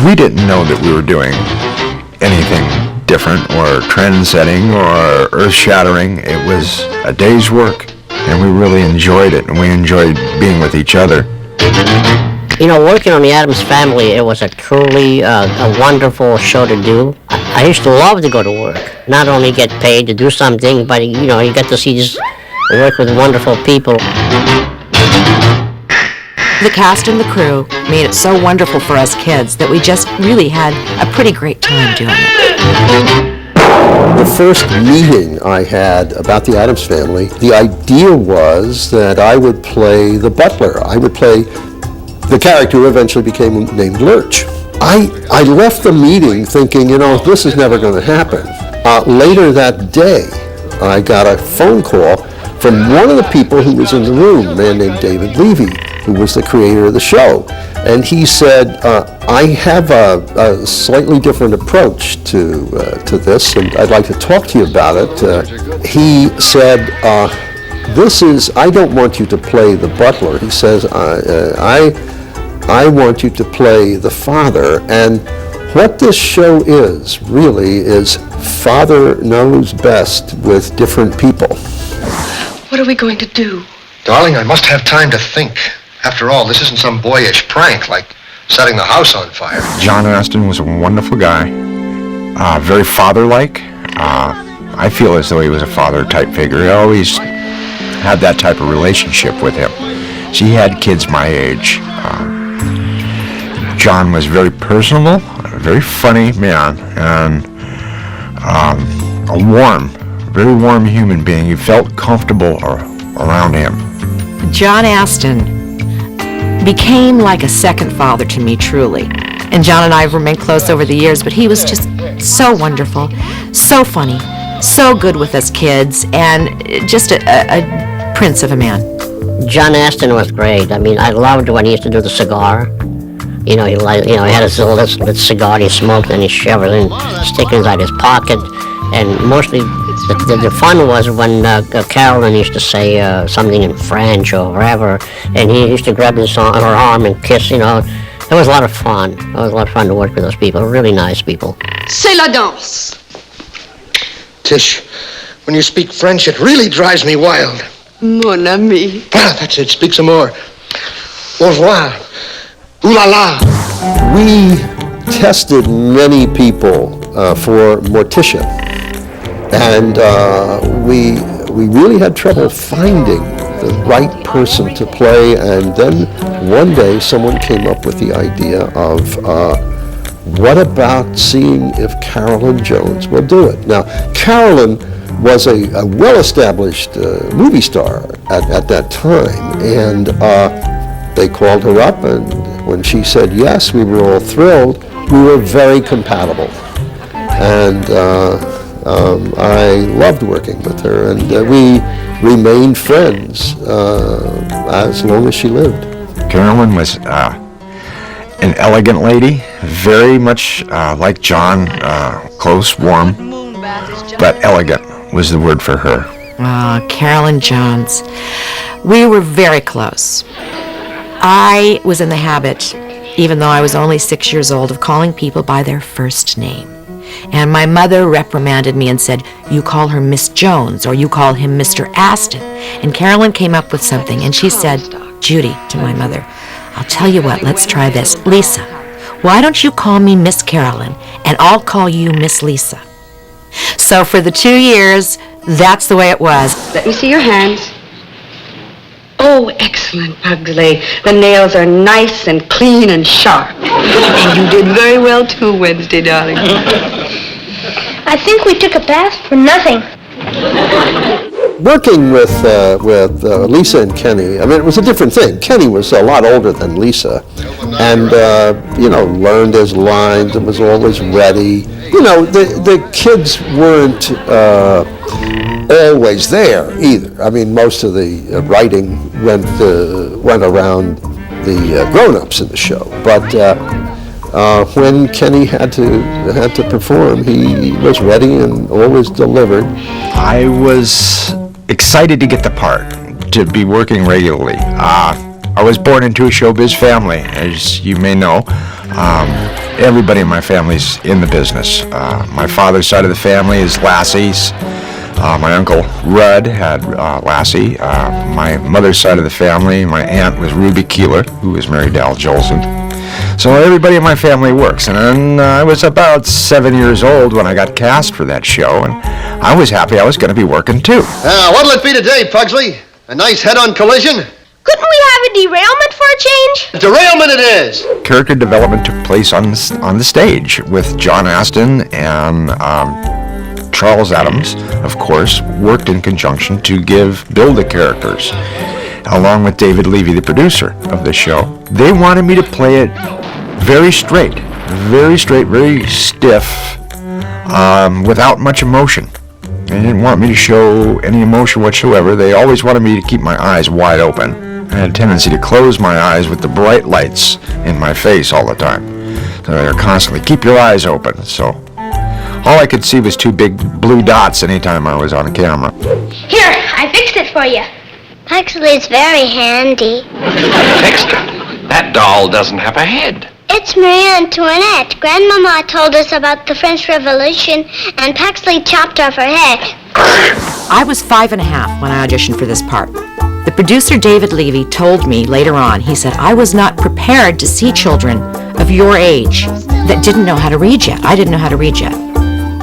We didn't know that we were doing anything different or trend-setting or earth-shattering. It was a day's work, and we really enjoyed it, and we enjoyed being with each other. You know, working on the Addams Family, it was a truly a wonderful show to do. I used to love to go to work. Not only get paid to do something, but, you know, you get to see just work with wonderful people. The cast and the crew made it so wonderful for us kids that we just really had a pretty great time doing it. The first meeting I had about the Addams Family, the idea was that I would play the butler. I would play the character who eventually became named Lurch. I left the meeting thinking, you know, this is never going to happen. Later that day, I got a phone call from one of the people who was in the room, a man named David Levy, who was the creator of the show. And he said, I have a slightly different approach to this, and I'd like to talk to you about it. He said, I don't want you to play the butler. He says, I want you to play the father. And what this show is, really, is father knows best with different people. What are we going to do? Darling, I must have time to think. After all, this isn't some boyish prank like setting the house on fire. John Astin was a wonderful guy, very father-like. I feel as though he was a father-type figure. I always had that type of relationship with him. So he had kids my age. John was very personable, a very funny man, and a very warm human being. You felt comfortable around him. John Astin became like a second father to me, truly. And John and I have remained close over the years, but he was just so wonderful, so funny, so good with us kids, and just a prince of a man. John Astin was great. I mean, I loved when he used to do the cigar. He had his little cigar, and he smoked, and he shoved it and stick it inside his pocket. And mostly, the fun was when Carolyn used to say something in French or whatever, and he used to grab her arm and kiss, you know. It was a lot of fun. It was a lot of fun to work with those people, really nice people. C'est la danse. Tish, when you speak French, it really drives me wild. Mon ami. Ah, that's it. Speak some more. Au revoir. Ooh la la. We tested many people for Morticia, and we really had trouble finding the right person to play. And then one day someone came up with the idea of what about seeing if Carolyn Jones will do it. Now, Carolyn was a well-established movie star at that time, and they called her up, and when she said yes, we were all thrilled. We were very compatible, and I loved working with her, and we remained friends as long as she lived. Carolyn was an elegant lady, very much like John, close, warm, but elegant was the word for her. Carolyn Jones. We were very close. I was in the habit, even though I was only 6 years old, of calling people by their first name. And my mother reprimanded me and said, you call her Miss Jones, or you call him Mr. Astin. And Carolyn came up with something, and she said, Judy, to my mother, I'll tell you what, let's try this. Lisa, why don't you call me Miss Carolyn, and I'll call you Miss Lisa. So for the 2 years, that's the way it was. Let me see your hands. Oh, excellent, Pugsley. The nails are nice and clean and sharp. And you did very well, too, Wednesday, darling. I think we took a bath for nothing. Working with Lisa and Kenny, I mean, it was a different thing. Kenny was a lot older than Lisa, and learned his lines and was always ready. The kids weren't always there either. I mean, most of the writing went around the grown-ups in the show, but when Kenny had to perform, he was ready and always delivered. I was excited to get the part, to be working regularly. I was born into a showbiz family, as you may know. Everybody in my family's in the business. My father's side of the family is Lassie's. My uncle Rudd had Lassie. My mother's side of the family, my aunt was Ruby Keeler, who was married to Al Jolson. So everybody in my family works. And then I was about 7 years old when I got cast for that show, and I was happy I was going to be working too. What'll it be today, Pugsley? A nice head-on collision? Couldn't we have a derailment for a change? Derailment it is! Character development took place on the stage with John Astin and Charles Addams, of course, worked in conjunction to build the characters, along with David Levy, the producer of the show. They wanted me to play it very straight, very stiff, without much emotion. They didn't want me to show any emotion whatsoever. They always wanted me to keep my eyes wide open. I had a tendency to close my eyes with the bright lights in my face all the time. So they were constantly, keep your eyes open. So all I could see was two big blue dots anytime I was on camera. Here, I fixed it for you. Pugsley's very handy. Fixed it? That doll doesn't have a head. It's Marie Antoinette. Grandmama told us about the French Revolution, and Pugsley chopped off her head. I was 5 and a half when I auditioned for this part. The producer, David Levy, told me later on, he said, I was not prepared to see children of your age that didn't know how to read yet. I didn't know how to read yet.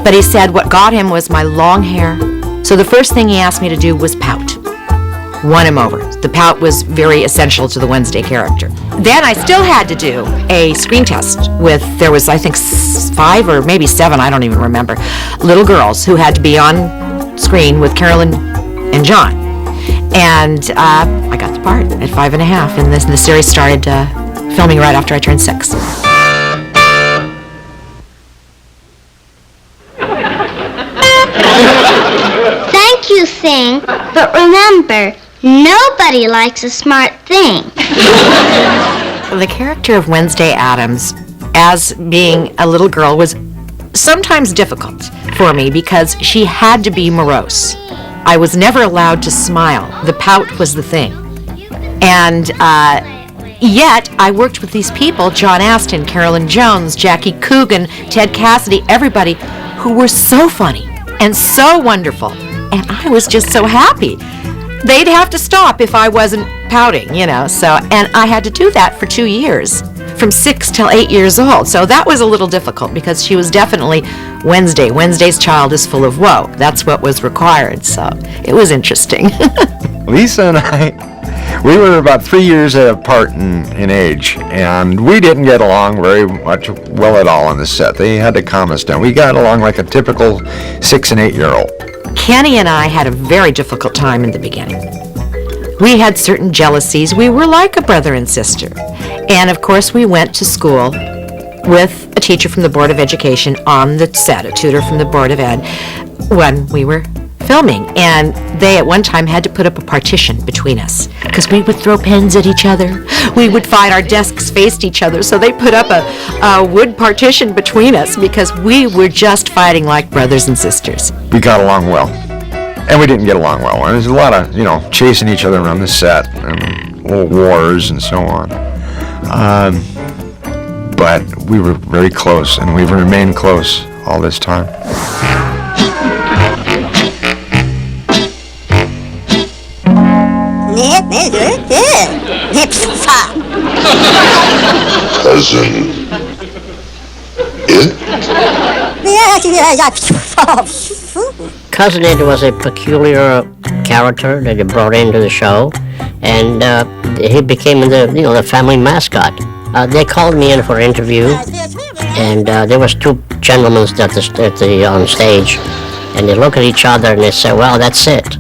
But he said what got him was my long hair. So the first thing he asked me to do was pout. Won him over. The pout was very essential to the Wednesday character. Then I still had to do a screen test with, there was I think 5 or maybe 7, I don't even remember, little girls who had to be on screen with Carolyn and John. And I got the part at 5 and a half, and the series started filming right after I turned 6. Thank you, Sing. But remember, nobody likes a smart thing. The character of Wednesday Addams, as being a little girl, was sometimes difficult for me because she had to be morose. I was never allowed to smile. The pout was the thing. And yet, I worked with these people, John Astin, Carolyn Jones, Jackie Coogan, Ted Cassidy, everybody, who were so funny and so wonderful. And I was just so happy. They'd have to stop if I wasn't pouting, so, and I had to do that for 2 years, from 6 till 8 years old. So that was a little difficult because she was definitely Wednesday. Wednesday's child is full of woe. That's what was required, so it was interesting. Lisa and I, we were about 3 years apart in age, and we didn't get along very much well at all on the set. They had to calm us down. We got along like a typical 6 and 8 year old. Kenny and I had a very difficult time in the beginning. We had certain jealousies. We were like a brother and sister. And of course we went to school with a teacher from the Board of Education on the set, a tutor from the Board of Ed, when we were filming. And they at one time had to put up a partition between us because we would throw pens at each other. We would fight, our desks faced each other, so they put up a wood partition between us because we were just fighting like brothers and sisters. We got along well, and we didn't get along well. And there's a lot of, chasing each other around the set and little wars and so on. But we were very close, and we've remained close all this time. Cousin. Cousin Ed was a peculiar character that they brought into the show, and he became the family mascot. They called me in for an interview, and there was 2 gentlemen on stage, and they looked at each other and they said, "Well, that's it."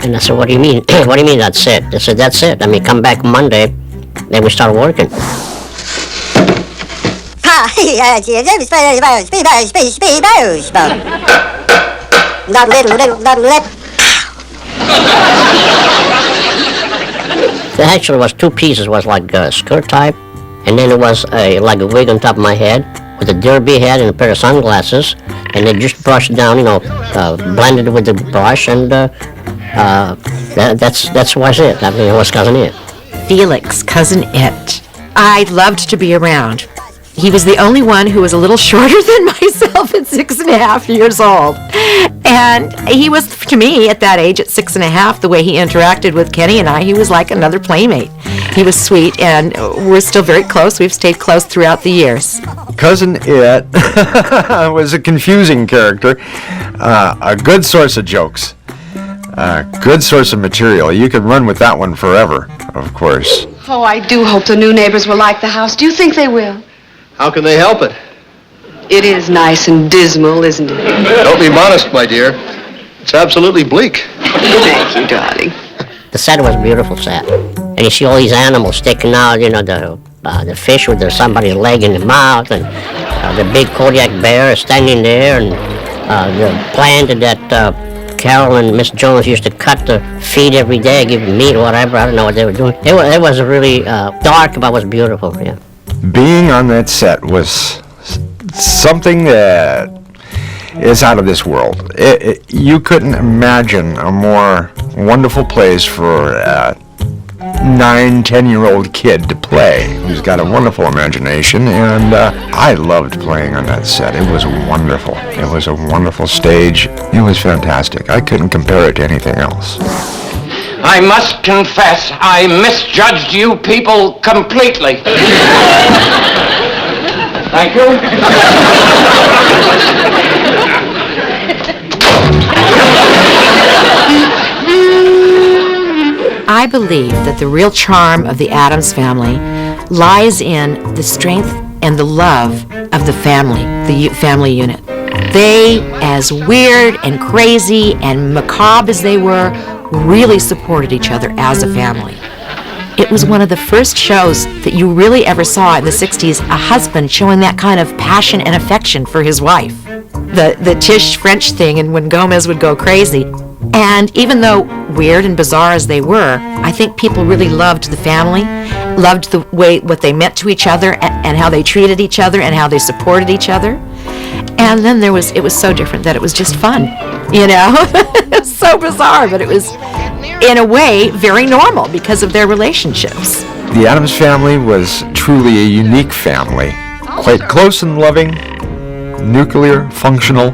And I said, "What do you mean? What do you mean that's it?" They said, "That's it. I mean, come back Monday, then we start working." There actually was 2 pieces. Was like a skirt type, and then it was like a wig on top of my head with a derby hat and a pair of sunglasses, and they just brushed down, blended with the brush, and that's was it. I mean, it was Cousin Ed. Felix, Cousin It. I loved to be around. He was the only one who was a little shorter than myself at 6.5 years old. And he was, to me, at that age, at 6.5, the way he interacted with Kenny and I, he was like another playmate. He was sweet, and we're still very close. We've stayed close throughout the years. Cousin It was a confusing character, a good source of jokes, a good source of material. You could run with that one forever, of course. Oh, I do hope the new neighbors will like the house. Do you think they will? How can they help it? It is nice and dismal, isn't it? Don't be modest, my dear. It's absolutely bleak. Thank you, darling. The set was a beautiful set. And you see all these animals sticking out, you know, the fish with somebody's leg in the mouth, and the big Kodiak bear standing there, and the plant that Carol and Miss Jones used to cut the feed every day, give meat or whatever. I don't know what they were doing. It was really dark, but was beautiful, yeah. Being on that set was something that is out of this world. You couldn't imagine a more wonderful place for a 9-10-year-old kid to play who's got a wonderful imagination, and I loved playing on that set. It was wonderful. It was a wonderful stage. It was fantastic. I couldn't compare it to anything else. I must confess, I misjudged you people completely. Thank you. I believe that the real charm of the Addams family lies in the strength and the love of the family, the family unit. They, as weird and crazy and macabre as they were, really supported each other as a family. It was one of the first shows that you really ever saw in the 60s, a husband showing that kind of passion and affection for his wife. The Tish French thing, and when Gomez would go crazy. And even though weird and bizarre as they were, I think people really loved the family, loved the way, what they meant to each other, and how they treated each other, and how they supported each other. And then it was so different that it was just fun, you know? It was so bizarre, but it was, in a way, very normal because of their relationships. The Addams family was truly a unique family, quite close and loving, nuclear, functional,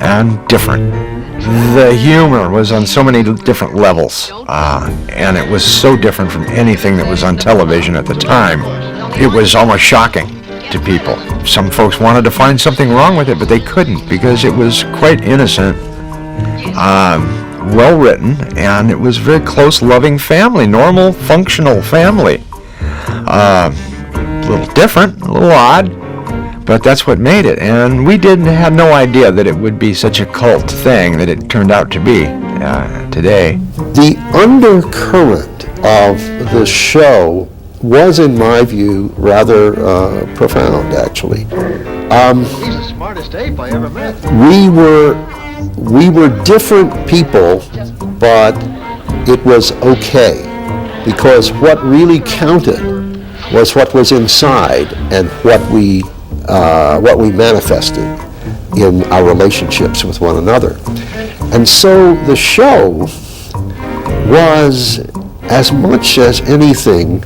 and different. The humor was on so many different levels, and it was so different from anything that was on television at the time. It was almost shocking to people. Some folks wanted to find something wrong with it, but they couldn't because it was quite innocent, well written, and it was a very close, loving family, normal, functional family. A little different, a little odd, but that's what made it. And we had no idea that it would be such a cult thing that it turned out to be today. The undercurrent of the show was, in my view, rather profound, actually. He's the smartest ape I ever met. We were different people, but it was okay, because what really counted was what was inside and what we manifested in our relationships with one another. And so the show was, as much as anything,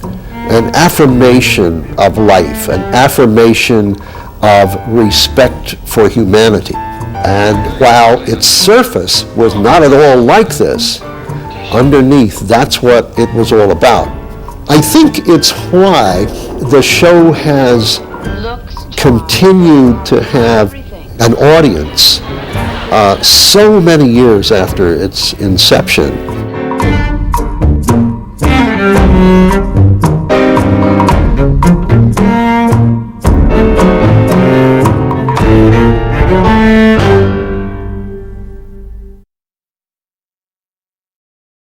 an affirmation of life, an affirmation of respect for humanity. And while its surface was not at all like this, underneath, that's what it was all about. I think it's why the show has continued to have an audience so many years after its inception.